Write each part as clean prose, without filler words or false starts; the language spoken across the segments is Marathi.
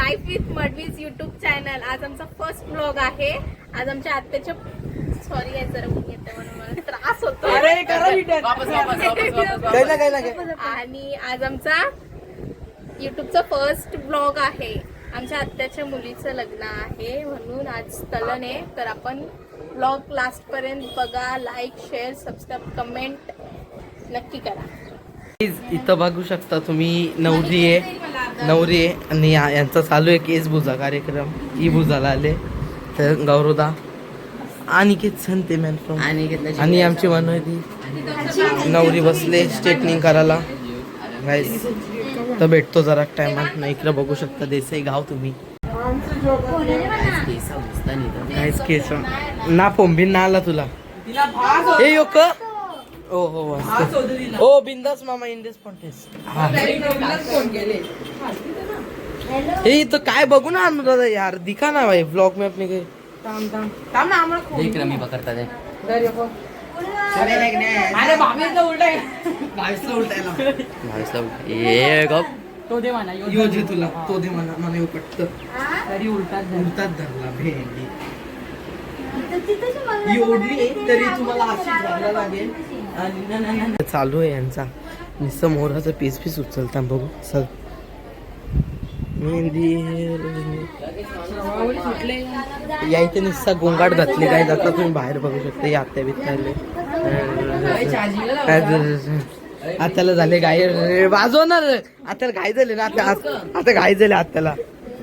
लाईफ विथ मडवीज युट्यूब चॅनल. आज आमचा फर्स्ट ब्लॉग आहे. आज आमच्या आत्याच्या सॉरी आहे जरा ऊन येते म्हणून मला त्रास होतो. आणि आज आमचा युट्यूबचा फर्स्ट ब्लॉग आहे. आमच्या आत्याच्या मुलीचं लग्न आहे म्हणून आज तलन आहे. तर आपण ब्लॉग लास्ट पर्यंत बघा. लाईक शेअर सबस्क्राईब कमेंट नक्की करा. इथं बघू शकता तुम्ही नवरी आहे आणि यांचा चालू आहे केस बुजा कार्यक्रम. ही बुजाला आले तर गौरवदा अनिकेत संते मॅन फ्रॉम आणि आमची मनोती नवरी बसले स्ट्रेटनिंग करायला. गाईस तर भेटतो जरा टायमात. नाही इकडं बघू शकता देसाई गाव तुम्ही. गाईस केस ना फोंबीन ना आला तुला हे योक. ओ हो ओ बिंदास मामा इंडियस कॉन्टेस्ट. हे तो काय बघू ना अनुराधा यार दिखा ना भाई ब्लॉग में अपने के देख रहा मैं पकड़ता है. अरे भावेशला उलटा ये गप तो दे म्हणा यो जे तुला तो दे म्हणा मला यो पटत तरी उलटाच धरला भेंडी ओढली तरी तुम्हाला अशी धरायला लागेल. चालू आहे यांचा नुसतं मोराचं पीस उचलता बघू सर. मेहंदी या इथे नुसता गोंगाट घातले काय जाता तुम्ही बाहेर बघू शकता. या आत्या बित्याले आत्याला झाले गाय वाजवणार. आत्याला घाई झाले ना आता घाई झाले आत्याला.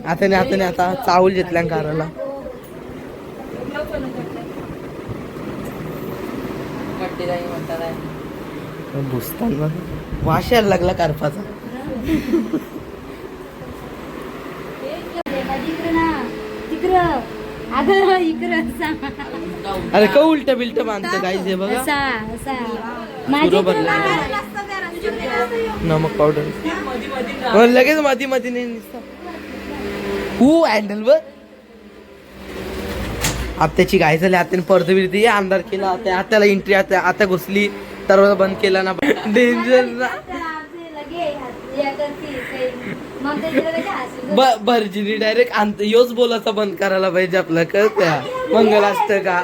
आत्याने आता चावल घेतल्या काराला. भुसताना वास यायला लागला कार्पाचा. अरे का उलट बिलट बांधतं काय जे बघा. नमक पावडर लगेच मध्ये नाही हँडल वर. आत्याची गाय झाली. आत्याने पडदा बिरती अंधार केला. आत्याला एंट्री आता घुसली दरवाजा बंद केला ना. डेंजर ना भरजिनी डायरेक्ट योच बोलायचा बंद करायला पाहिजे आपलं. कळत्या मंगल असतं का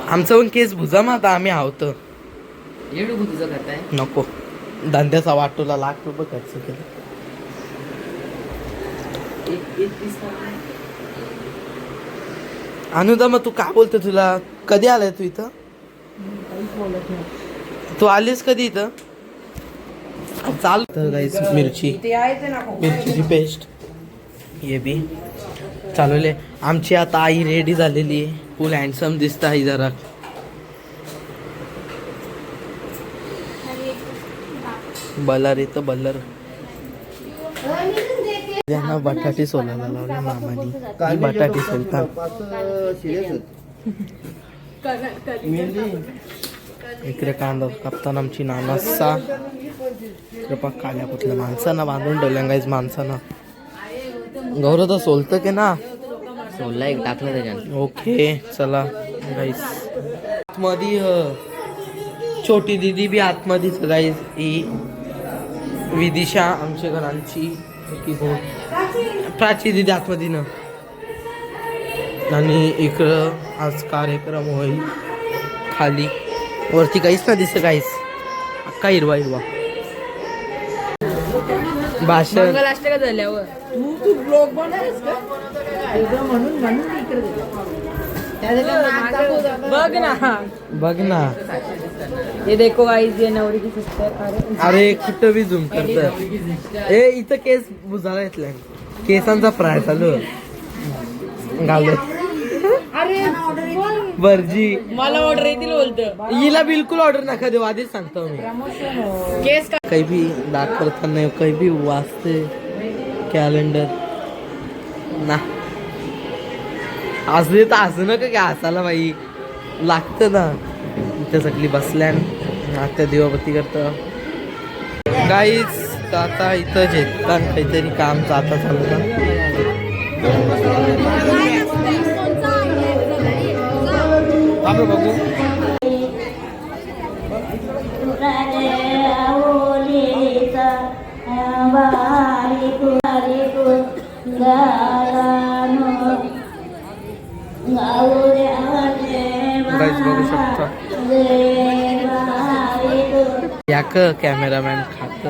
आमचं पण केस भुजा मग आता आम्ही आहोत. नको धंद्याचा वाटोला ₹1,00,000 खर्च केला. अनुदा मग तू काय बोलतो. तुला कधी आलाय तू इथं. तू आलीस कधी इथं. चाल तर गाईस मिरचीची पेस्ट हे बी चालवले. आमची आता आई रेडी झालेली आहे. फुल हँडसम दिसत आहे जरा. बलर येतं बलर. त्यांना बटाटे सोलायला लावले मामानी. बटाटे सोलतात. इकडे कांदा कापताना आमची नानासा काल्या कुठल्या माणसांना बांधून ठेवल्या गाईज. माणसांना गौरव तर सोलतं की ना सोलला एक टाकलं त्याच्यात. ओके चला गाईज. आतमध्ये छोटी दिदी बी आतमध्येच गाईज. ही विदिशा आमच्या घरांची प्राची दिदी आतमध्ये ना. आणि इकडं आज कार्यक्रम होईल खाली. वरती काहीच ना दिसत काहीच. अख्खा हिरवा भाषण झाल्यावर तू ब्लॉग बनवतेस का म्हणून बघ ना ये देखो गाइस ये नवरी की सिस्टर. अरे कुठं बी झूम करत. ए इथं केस बुजायला येतलाय. केसांचा फ्राय चालू घालत. भरजी मला ऑर्डर येतील बोलतं. हिला बिलकुल ऑर्डर नका देऊ आधीच सांगतो मी. केस का काही बी दाखवताना काही बी वाचते कॅलेंडर ना. हसले तर हसू नका की हसायला बाई लागतं ना. त्यासाठी बसल्या आता दिवाबत्ती करतं गाईच. आता इथं झेपतात काहीतरी काम आता चालू ना. बघू गाईज बघू शकता याक कॅमेरामॅन खात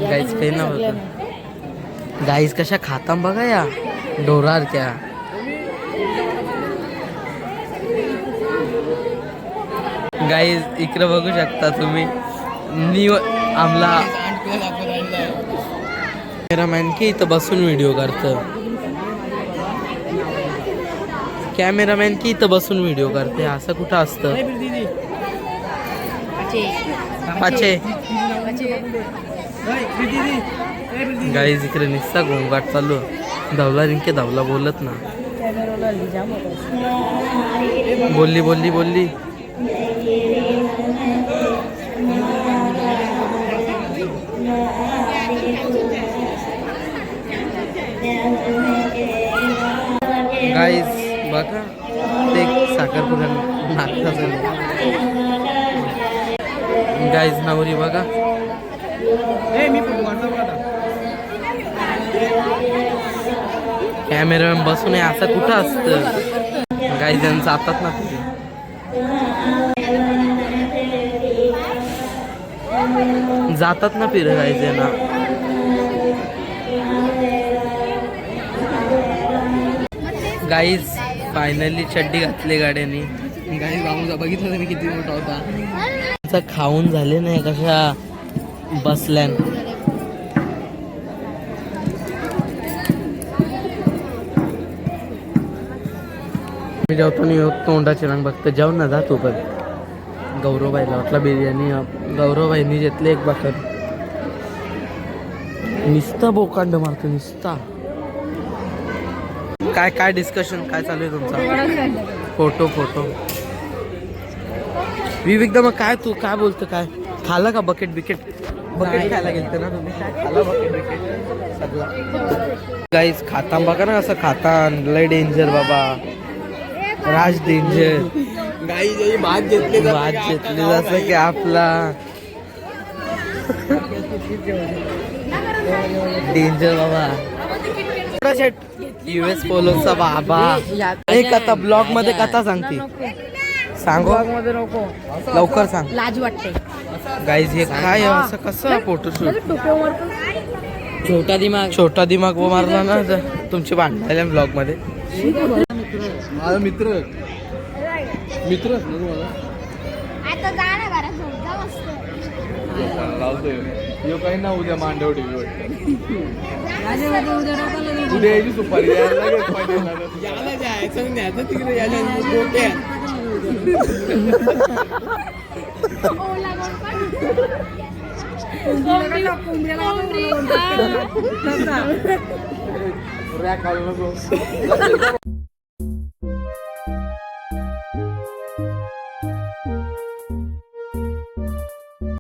गाईज काही ना बघ गाईज कशा खाताम बघा या डोरार क्या गाईज इकडे बघू शकता तुम्ही आमला कॅमेरामॅन की इथं बसून व्हिडिओ करतं कॅमेरामॅन की इथं बसून व्हिडिओ करते असं कुठं असतं पाचे गाईज इकडे निस्ता गोंगाट चालू धावला रिंके धावला बोलत ना बोलली बोलली बोलली गाईज बघा ते साखरपुडा नागता गाईज नवरी बघा कॅमेरामॅन बसून असं कुठं असतं गाईज यांचं जातात ना जातात ना फिर गाईज ना गाईज फायनली चड्डी घातली गाड्यानी गाईज बाबूचा बघितलं तुम्ही किती मोठा होता खाऊन झाले नाही कशा बसल्यान मी जेवतो नाही तोंडाचे रंग बघतो जेवण ना जातो पण गौरवबाईला वाटला बिर्याणी गौरवबाईनी घेतली एक बकर निस्ता बोकांड मारतो निस्ता काय काय डिस्कशन काय चालू आहे तुमचा फोटो फोटो विविकदा मग काय तू काय बोलतो काय खाला का बकेट बिकेट बकेट खायला गेलते ना तुम्ही काय खाला बकेट बिकेट सगळं गाईज खाता बघा ना असं खाता लय डेंजर बाबा राज डेंजर गाई भात घेतले जसं की आपला डेंजर बाबा US पोलोचा बाबा एक कथा ब्लॉग मध्ये कथा सांगते सांगो मध्ये नको लवकर सांग लाज वाटते गाईज हे काय आहे? असं कसं फोटोशूट छोटा दिमाग वो मारला ना तुमचे भांडायला ब्लॉग मध्ये माझा मित्र मित्र आता जा ना बारा झोप जा मस्त लावतोय यो काही ना उद्या मांडव टीव्ही उद्या यायची सुपारी यायला जायचं न्यायचं तिकडे यायला काढू नको